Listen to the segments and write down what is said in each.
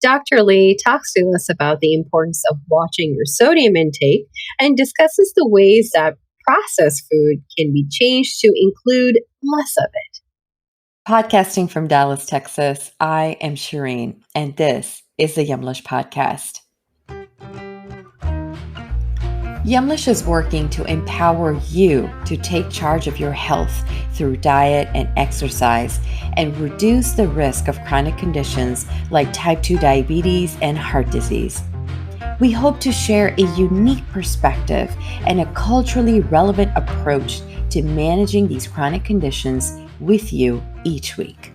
Dr. Lee talks to us about the importance of watching your sodium intake and discusses the ways that processed food can be changed to include less of it. Podcasting from Dallas, Texas, I am Shireen, and this is the Yumlish podcast. Yumlish is working to empower you to take charge of your health through diet and exercise and reduce the risk of chronic conditions like type 2 diabetes and heart disease. We hope to share a unique perspective and a culturally relevant approach to managing these chronic conditions with you each week.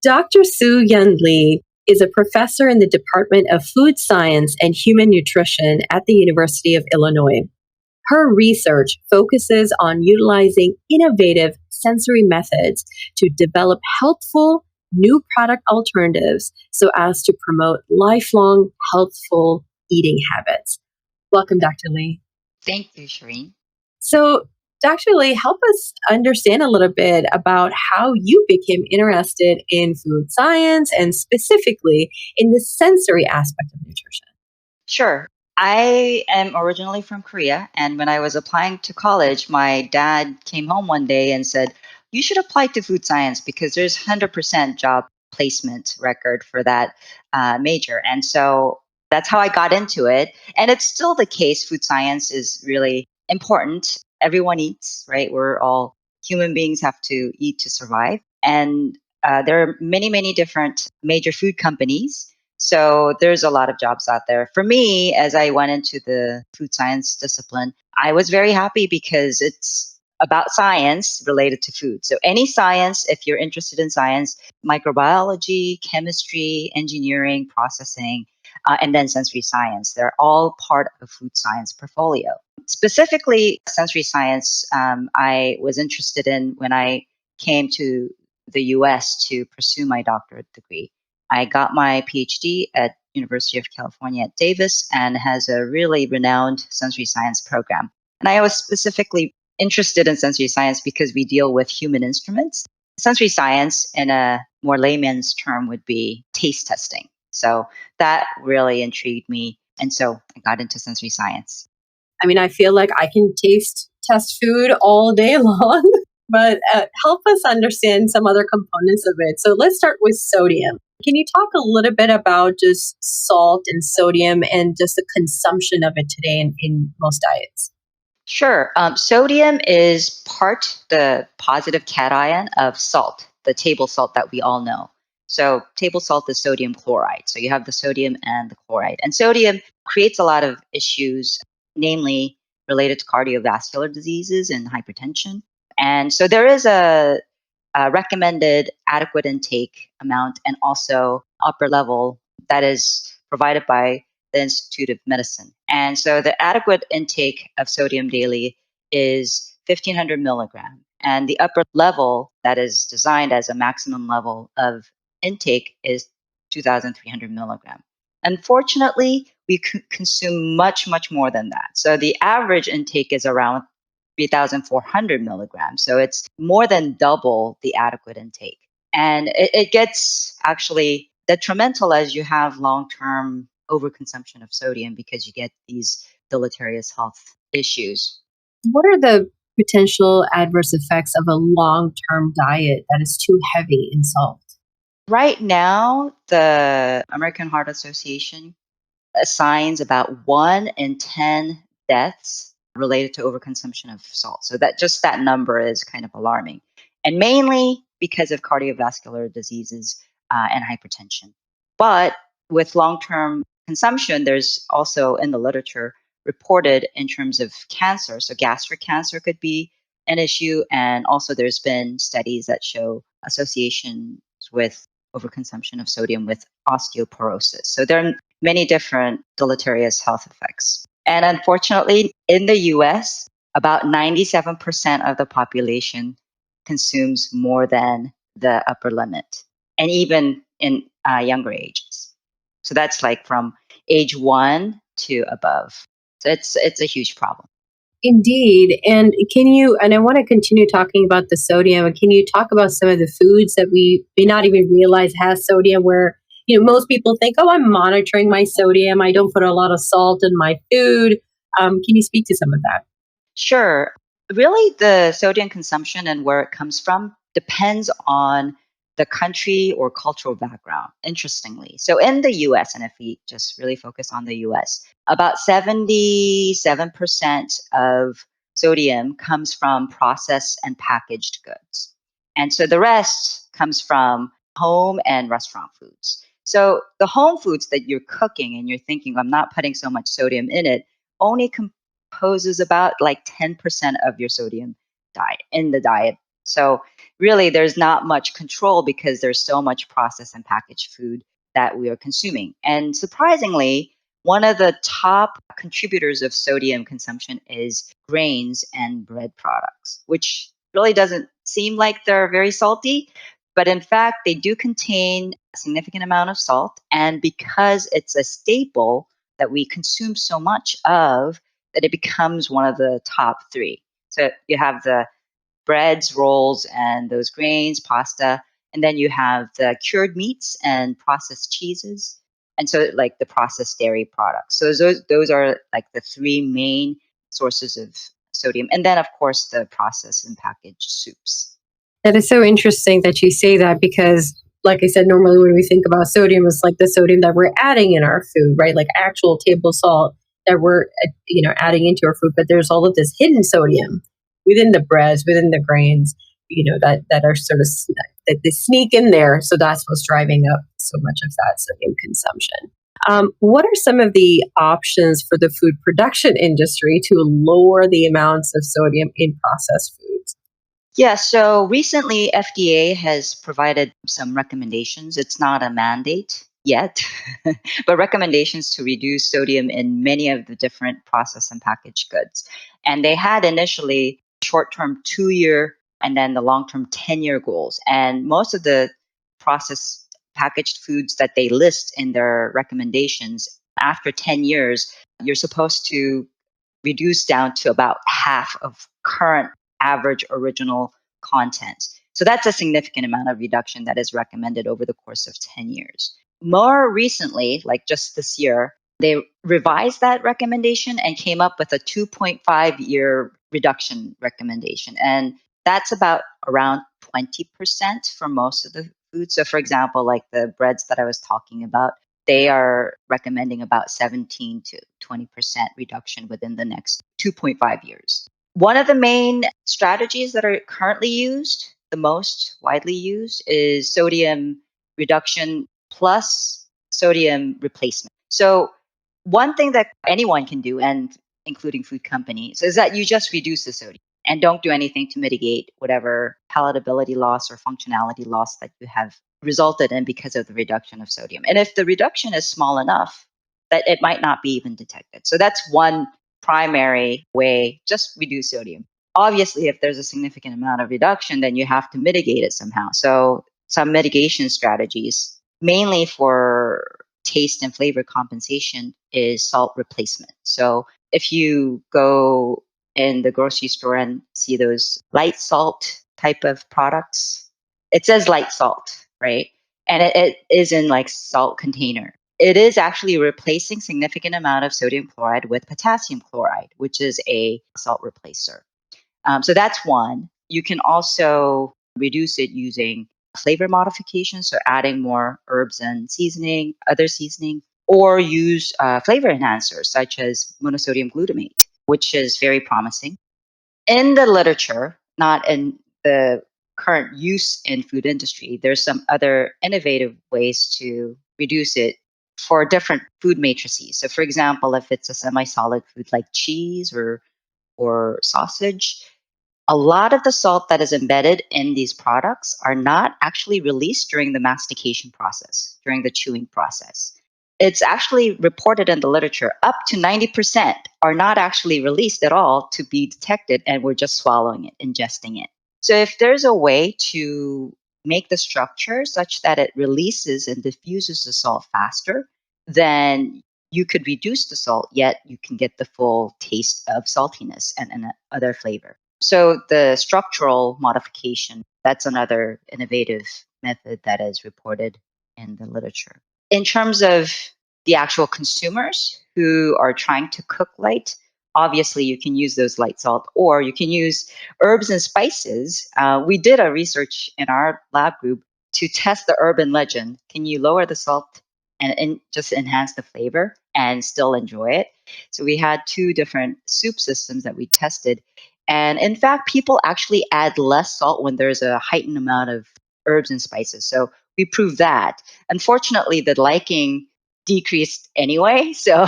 Dr. Soo-Yeun Lee is a professor in the Department of Food Science and Human Nutrition at the University of Illinois. Her research focuses on utilizing innovative sensory methods to develop healthful new product alternatives so as to promote lifelong healthful eating habits. Welcome, Dr. Lee. Thank you, Shireen. So, Dr. Lee, help us understand a little bit about how you became interested in food science and specifically in the sensory aspect of nutrition. Sure. I am originally from Korea, and when I was applying to college, my dad came home one day and said, "You should apply to food science because there's 100% job placement record for that major." And so that's how I got into it. And it's still the case. Food science is really important. Everyone eats, right? We're all human beings have to eat to survive. And there are many, many different major food companies. So there's a lot of jobs out there. For me, as I went into the food science discipline, I was very happy because it's about science related to food. So any science, if you're interested in science, microbiology, chemistry, engineering, processing, and then sensory science, they're all part of food science portfolio. Specifically, sensory science, I was interested in when I came to the US to pursue my doctorate degree. I got my PhD at University of California at Davis and has a really renowned sensory science program. And I was specifically interested in sensory science because we deal with human instruments. Sensory science, in a more layman's term, would be taste testing. So that really intrigued me. And so I got into sensory science. I mean, I feel like I can taste test food all day long, but help us understand some other components of it. So let's start with sodium. Can you talk a little bit about just salt and sodium and just the consumption of it today in most diets? Sure. Sodium is part the positive cation of salt, the table salt that we all know. So table salt is sodium chloride. So you have the sodium and the chloride. And sodium creates a lot of issues, namely related to cardiovascular diseases and hypertension. And so there is a recommended adequate intake amount and also upper level that is provided by the Institute of Medicine. And so the adequate intake of sodium daily is 1500 milligram. And the upper level that is designed as a maximum level of intake is 2300 milligram. Unfortunately, we consume much, much more than that. So the average intake is around 3,400 milligrams. So it's more than double the adequate intake. And it gets actually detrimental as you have long-term overconsumption of sodium because you get these deleterious health issues. What are the potential adverse effects of a long-term diet that is too heavy in salt? Right now, the American Heart Association assigns about 1 in 10 deaths related to overconsumption of salt. So that number is kind of alarming. And mainly because of cardiovascular diseases and hypertension. But with long-term consumption, there's also in the literature reported in terms of cancer. So gastric cancer could be an issue. And also there's been studies that show associations with overconsumption of sodium with osteoporosis. So there are many different deleterious health effects. And unfortunately, in the US, about 97% of the population consumes more than the upper limit, and even in younger ages. So that's like from age 1 to above. So it's a huge problem. Indeed. And I want to continue talking about the sodium. And can you talk about some of the foods that we may not even realize has sodium where, most people think, oh, I'm monitoring my sodium. I don't put a lot of salt in my food. Can you speak to some of that? Sure. Really, the sodium consumption and where it comes from depends on the country or cultural background, interestingly. So, in the US, and if we just really focus on the US, about 77% of sodium comes from processed and packaged goods. And so the rest comes from home and restaurant foods. So, the home foods that you're cooking and you're thinking, I'm not putting so much sodium in it, only poses about like 10% of your sodium diet in the diet. So really there's not much control because there's so much processed and packaged food that we are consuming. And surprisingly, one of the top contributors of sodium consumption is grains and bread products, which really doesn't seem like they're very salty, but in fact they do contain a significant amount of salt, and because it's a staple that we consume so much of, that it becomes one of the top three. So you have the breads, rolls, and those grains, pasta, and then you have the cured meats and processed cheeses, and so like the processed dairy products. So those are like the three main sources of sodium, and then of course the processed and packaged soups. That is so interesting that you say that because, like I said, normally when we think about sodium, it's like the sodium that we're adding in our food, right? Like actual table salt that we're, adding into our food. But there's all of this hidden sodium within the breads, within the grains, that are sort of that they sneak in there. So that's what's driving up so much of that sodium consumption. What are some of the options for the food production industry to lower the amounts of sodium in processed foods? Yeah, so recently FDA has provided some recommendations. It's not a mandate yet, but recommendations to reduce sodium in many of the different processed and packaged goods. And they had initially short term 2 year and then the long term 10-year goals. And most of the processed packaged foods that they list in their recommendations, after 10 years, you're supposed to reduced down to about half of current average original content. So that's a significant amount of reduction that is recommended over the course of 10 years. More recently, like just this year, they revised that recommendation and came up with a 2.5-year reduction recommendation. And that's about around 20% for most of the foods. So, for example, like the breads that I was talking about, they are recommending about 17 to 20% reduction within the next 2.5 years. One of the main strategies that are currently used, the most widely used, is sodium reduction plus sodium replacement. So, one thing that anyone can do, and including food companies, is that you just reduce the sodium and don't do anything to mitigate whatever palatability loss or functionality loss that you have resulted in because of the reduction of sodium. And if the reduction is small enough, that it might not be even detected. So that's one primary way, just reduce sodium. Obviously, if there's a significant amount of reduction, then you have to mitigate it somehow. So some mitigation strategies, mainly for taste and flavor compensation, is salt replacement. So if you go in the grocery store and see those light salt type of products, it says light salt, right? And it is in like salt container. It is actually replacing significant amount of sodium chloride with potassium chloride, which is a salt replacer. So that's one. You can also reduce it using flavor modifications, so adding more herbs and seasoning, other seasoning, or use flavor enhancers such as monosodium glutamate, which is very promising. In the literature, not in the current use in food industry, there's some other innovative ways to reduce it for different food matrices. So for example, if it's a semi-solid food like cheese or sausage, a lot of the salt that is embedded in these products are not actually released during the mastication process, during the chewing process. It's actually reported in the literature up to 90% are not actually released at all to be detected, and we're just swallowing it, ingesting it. So, if there's a way to make the structure such that it releases and diffuses the salt faster, then you could reduce the salt, yet you can get the full taste of saltiness and other flavor. So the structural modification, that's another innovative method that is reported in the literature. In terms of the actual consumers who are trying to cook light, obviously you can use those light salt or you can use herbs and spices. We did a research in our lab group to test the urban legend. Can you lower the salt and just enhance the flavor and still enjoy it? So we had two different soup systems that we tested. And in fact, people actually add less salt when there's a heightened amount of herbs and spices. So we proved that. Unfortunately, the liking decreased anyway. So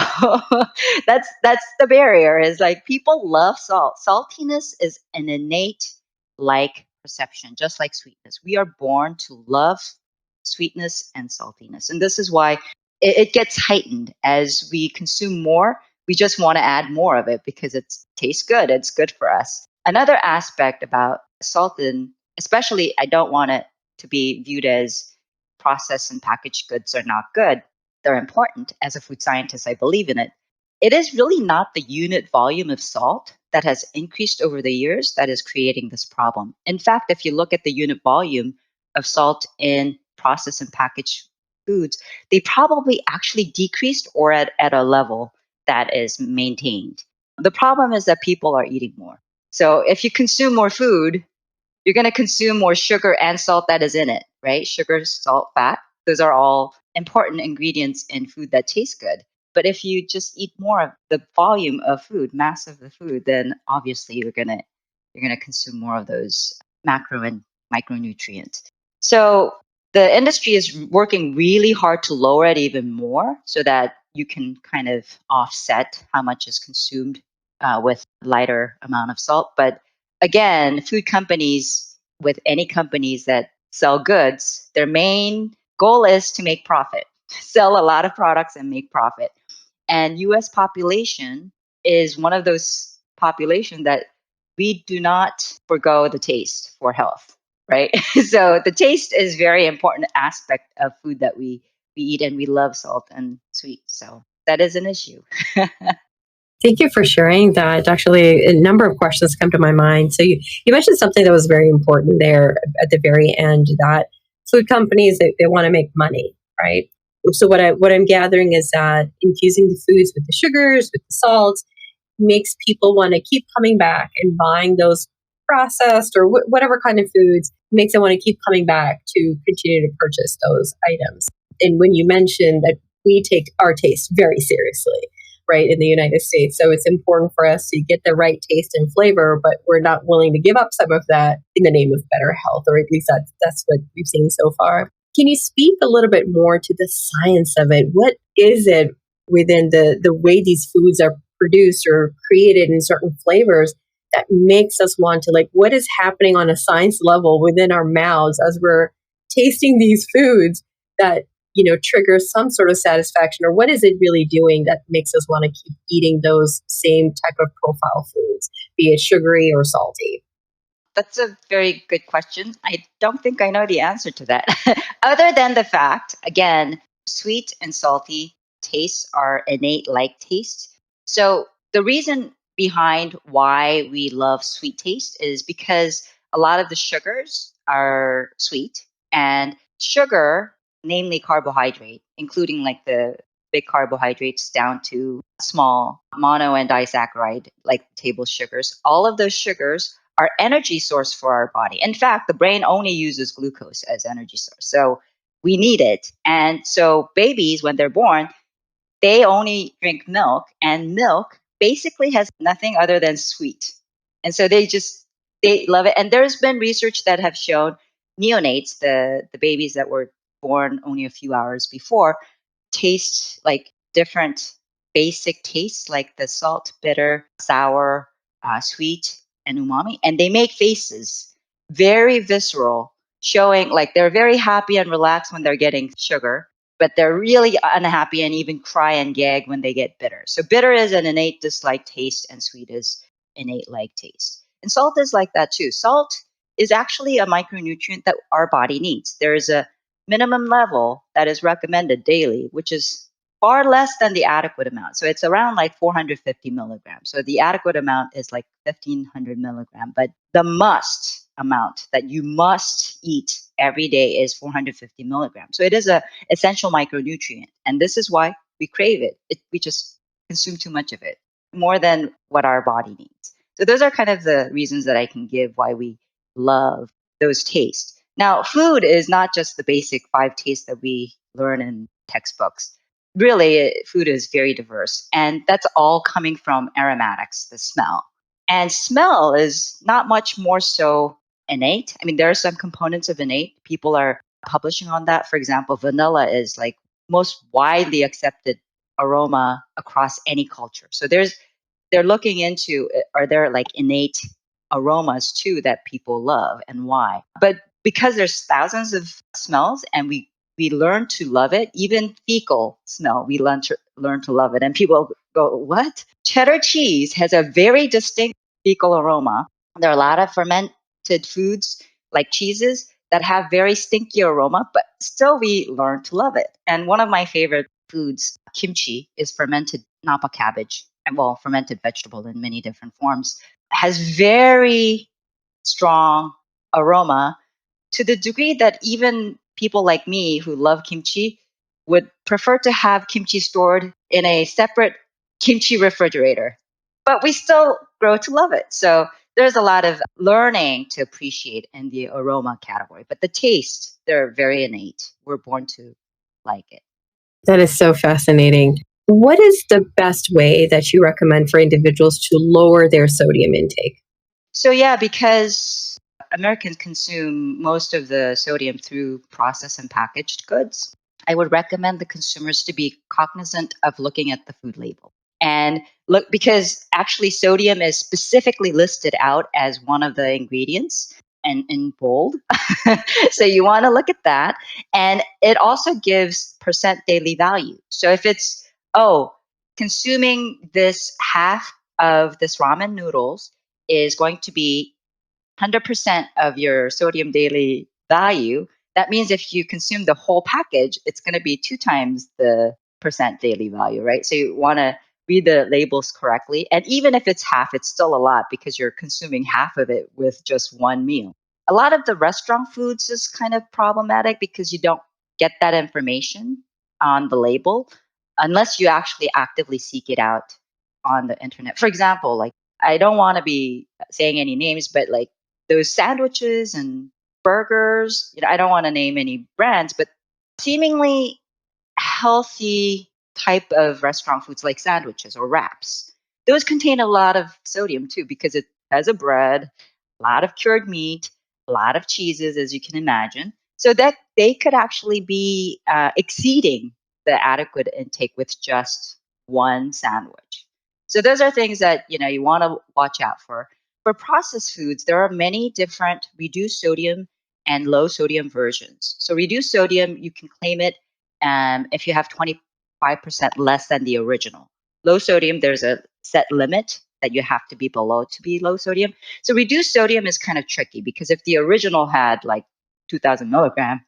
that's the barrier is like people love salt. Saltiness is an innate like perception, just like sweetness. We are born to love sweetness and saltiness. And this is why it gets heightened as we consume more. We just want to add more of it because it tastes good. It's good for us. Another aspect about salt, and especially, I don't want it to be viewed as processed and packaged goods are not good. They're important. As a food scientist, I believe in it. It is really not the unit volume of salt that has increased over the years that is creating this problem. In fact, if you look at the unit volume of salt in processed and packaged foods, they probably actually decreased or at a level that is maintained. The problem is that people are eating more. So if you consume more food, you're going to consume more sugar and salt that is in it, right? Sugar, salt, fat, those are all important ingredients in food that taste good. But if you just eat more of the volume of food, mass of the food, then obviously you're going to consume more of those macro and micronutrients. So the industry is working really hard to lower it even more so that you can kind of offset how much is consumed with lighter amount of salt. But again, food companies, with any companies that sell goods, their main goal is to make profit, sell a lot of products and make profit. And US population is one of those population that we do not forgo the taste for health, right? So the taste is very important aspect of food that we eat, and we love salt and sweet. So that is an issue. Thank you for sharing that. Actually, a number of questions come to my mind. So you mentioned something that was very important there at the very end, that food companies, they want to make money, right? So what I'm gathering is that infusing the foods with the sugars, with the salts, makes people want to keep coming back and buying those processed or whatever kind of foods, makes them want to keep coming back to continue to purchase those items. And when you mentioned that we take our taste very seriously, right, in the United States. So it's important for us to get the right taste and flavor, but we're not willing to give up some of that in the name of better health, or at least that's what we've seen so far. Can you speak a little bit more to the science of it? What is it within the way these foods are produced or created in certain flavors that makes us want to, like, what is happening on a science level within our mouths as we're tasting these foods that triggers some sort of satisfaction, or what is it really doing that makes us want to keep eating those same type of profile foods, be it sugary or salty? That's a very good question. I don't think I know the answer to that. Other than the fact, again, sweet and salty tastes are innate like tastes. So the reason behind why we love sweet taste is because a lot of the sugars are sweet, and sugar, namely carbohydrate, including like the big carbohydrates down to small mono and disaccharide like table sugars, all of those sugars are energy source for our body. In fact, the brain only uses glucose as energy source. So we need it. And so babies, when they're born, they only drink milk, and milk basically has nothing other than sweet. And so they love it. And there's been research that have shown neonates, the babies that were born only a few hours before, taste like different basic tastes like the salt, bitter, sour, sweet, and umami. And they make faces, very visceral, showing like they're very happy and relaxed when they're getting sugar, but they're really unhappy and even cry and gag when they get bitter. So bitter is an innate dislike taste, and sweet is innate like taste. And salt is like that too. Salt is actually a micronutrient that our body needs. There is a minimum level that is recommended daily, which is far less than the adequate amount. So it's around like 450 milligrams. So the adequate amount is like 1500 milligram, but the must amount that you must eat every day is 450 milligrams. So it is a essential micronutrient, and this is why we crave it. We just consume too much of it, more than what our body needs. So those are kind of the reasons that I can give why we love those tastes. Now, food is not just the basic five tastes that we learn in textbooks. Really, food is very diverse, and that's all coming from aromatics, the smell. And smell is not much more so innate. I mean, there are some components of innate. People are publishing on that. For example, vanilla is like most widely accepted aroma across any culture. So they're looking into, are there like innate aromas too that people love and why? But because there's thousands of smells and we learn to love it, even fecal smell, we learn to love it. And people go, what? Cheddar cheese has a very distinct fecal aroma. There are a lot of fermented foods like cheeses that have very stinky aroma, but still we learn to love it. And one of my favorite foods, kimchi, is fermented napa cabbage, and well, fermented vegetable in many different forms, has very strong aroma to the degree that even people like me who love kimchi would prefer to have kimchi stored in a separate kimchi refrigerator. But we still grow to love it. So there's a lot of learning to appreciate in the aroma category. But the taste, they're very innate. We're born to like it. That is so fascinating. What is the best way that you recommend for individuals to lower their sodium intake? So, yeah, because Americans consume most of the sodium through processed and packaged goods, I would recommend the consumers to be cognizant of looking at the food label. And look, because actually sodium is specifically listed out as one of the ingredients and in bold. So you want to look at that. And it also gives percent daily value. So if it's, oh, consuming this half of this ramen noodles is going to be 100% of your sodium daily value, that means if you consume the whole package, it's going to be two times the percent daily value, right? So you want to read the labels correctly. And even if it's half, it's still a lot because you're consuming half of it with just one meal. A lot of the restaurant foods is kind of problematic because you don't get that information on the label unless you actually actively seek it out on the internet. For example, like I don't want to be saying any names, but like those sandwiches and burgers, I don't want to name any brands, but seemingly healthy type of restaurant foods like sandwiches or wraps, those contain a lot of sodium too because it has a bread, a lot of cured meat, a lot of cheeses, as you can imagine. So that they could actually be exceeding the adequate intake with just one sandwich. So those are things that you want to watch out for. For processed foods, there are many different reduced sodium and low sodium versions. So reduced sodium, you can claim it if you have 25% less than the original. Low sodium, there's a set limit that you have to be below to be low sodium. So reduced sodium is kind of tricky because if the original had like 2000 milligram,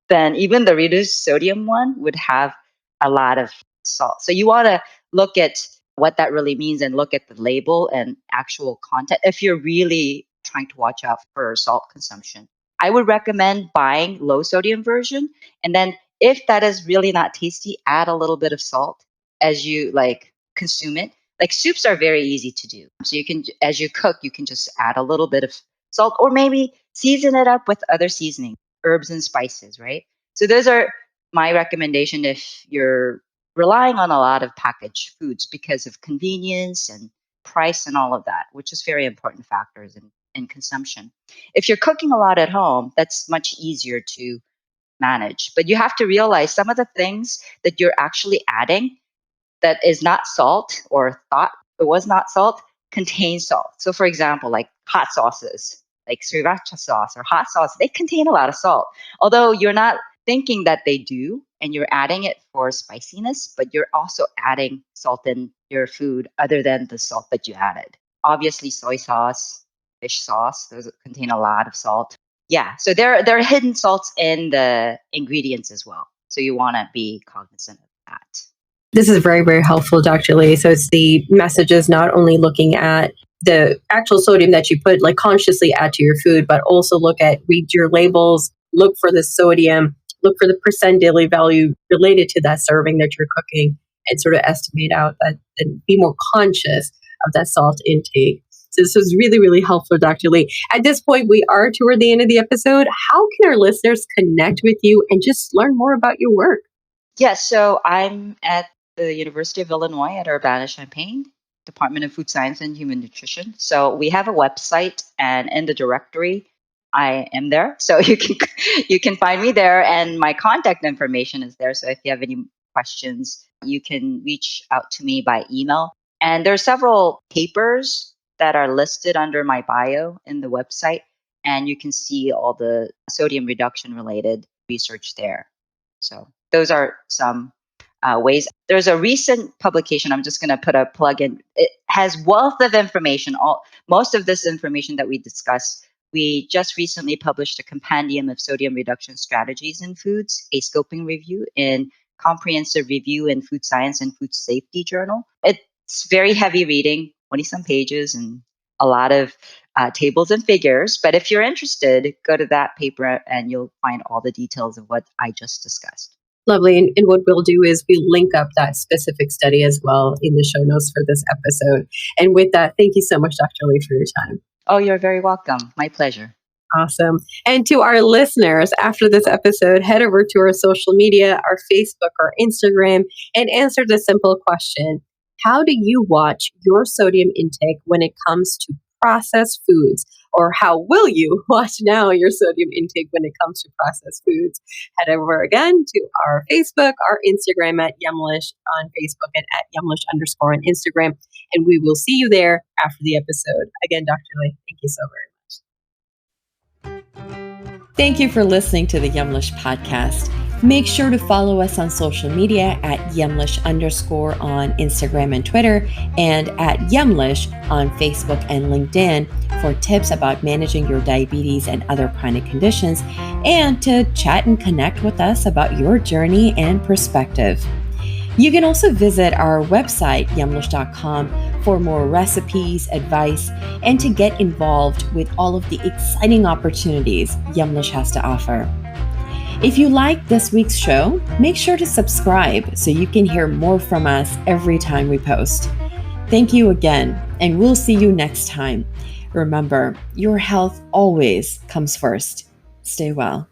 then even the reduced sodium one would have a lot of salt. So you want to look at what that really means and look at the label and actual content if you're really trying to watch out for salt consumption. I would recommend buying low sodium version, and then if that is really not tasty, add a little bit of salt as you like consume it. Like soups are very easy to do. So you can, as you cook, you can just add a little bit of salt or maybe season it up with other seasoning, herbs and spices, right? So those are my recommendation if you're relying on a lot of packaged foods because of convenience and price and all of that, which is very important factors in consumption. If you're cooking a lot at home, that's much easier to manage. But you have to realize some of the things that you're actually adding that is not salt or thought it was not salt contains salt. So, for example, like hot sauces, like sriracha sauce or hot sauce, they contain a lot of salt. Although you're not thinking that they do, and you're adding it for spiciness, but you're also adding salt in your food other than the salt that you added. Obviously, soy sauce, fish sauce, those contain a lot of salt. Yeah, so there are hidden salts in the ingredients as well. So you want to be cognizant of that. This is very, very helpful, Dr. Lee. So it's the messages not only looking at the actual sodium that you put, like consciously add to your food, but also read your labels, look for the sodium, look for the percent daily value related to that serving that you're cooking, and sort of estimate out that and be more conscious of that salt intake. So this was really, really helpful, Dr. Lee. At this point, we are toward the end of the episode. How can our listeners connect with you and just learn more about your work? Yes, so I'm at the University of Illinois at Urbana-Champaign, Department of Food Science and Human Nutrition. So we have a website, and in the directory, I am there. So you can find me there, and my contact information is there. So if you have any questions, you can reach out to me by email. And there are several papers that are listed under my bio in the website, and you can see all the sodium reduction related research there. So those are some ways. There's a recent publication. I'm just going to put a plug in. It has wealth of information. Most of this information that we discussed, we just recently published a compendium of sodium reduction strategies in foods, a scoping review in Comprehensive Review in Food Science and Food Safety Journal. It's very heavy reading, 20 some pages, and a lot of tables and figures. But if you're interested, go to that paper and you'll find all the details of what I just discussed. Lovely. And what we'll do is we link up that specific study as well in the show notes for this episode. And with that, thank you so much, Dr. Lee, for your time. Oh, you're very welcome. My pleasure. Awesome. And to our listeners, after this episode, head over to our social media, our Facebook or Instagram, and answer the simple question: how do you watch your sodium intake when it comes to processed foods? Or how will you watch now your sodium intake when it comes to processed foods? Head over again to our Facebook, our Instagram at Yumlish on Facebook and at Yumlish _ on Instagram. And we will see you there after the episode. Again, Dr. Lee, thank you so very much. Thank you for listening to the Yumlish podcast. Make sure to follow us on social media at Yumlish _ on Instagram and Twitter, and at Yumlish on Facebook and LinkedIn for tips about managing your diabetes and other chronic conditions, and to chat and connect with us about your journey and perspective. You can also visit our website, yumlish.com, for more recipes, advice, and to get involved with all of the exciting opportunities Yumlish has to offer. If you like this week's show, make sure to subscribe so you can hear more from us every time we post. Thank you again, and we'll see you next time. Remember, your health always comes first. Stay well.